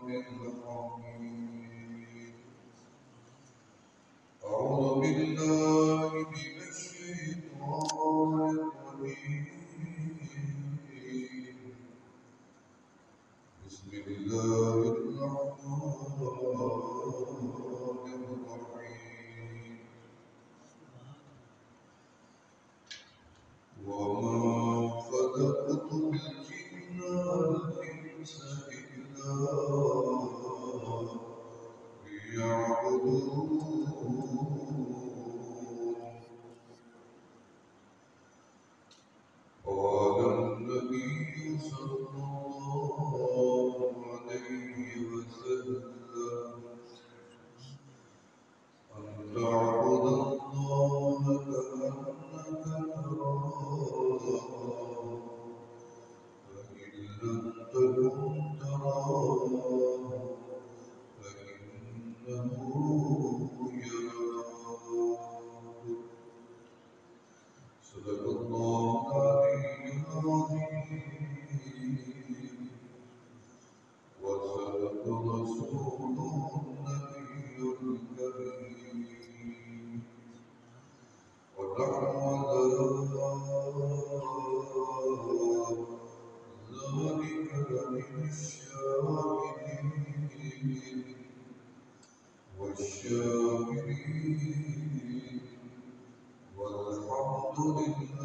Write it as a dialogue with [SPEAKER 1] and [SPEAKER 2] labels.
[SPEAKER 1] الحميد أعوذ بالله من الشيطان الرجيم بسم الله الرحمن الرحيم وما خلقت الجن والإنس إلا ليعبدون قال النبي صلى الله عليه وسلم أن تعبد الله كأنك تراه فإن لم تكن تراه فإنه يراك صدق الله العلي العظيم وصدق رسوله النبي الكريم ونحن على ذلك لمن الشاهدين والشاكرين والحمد لله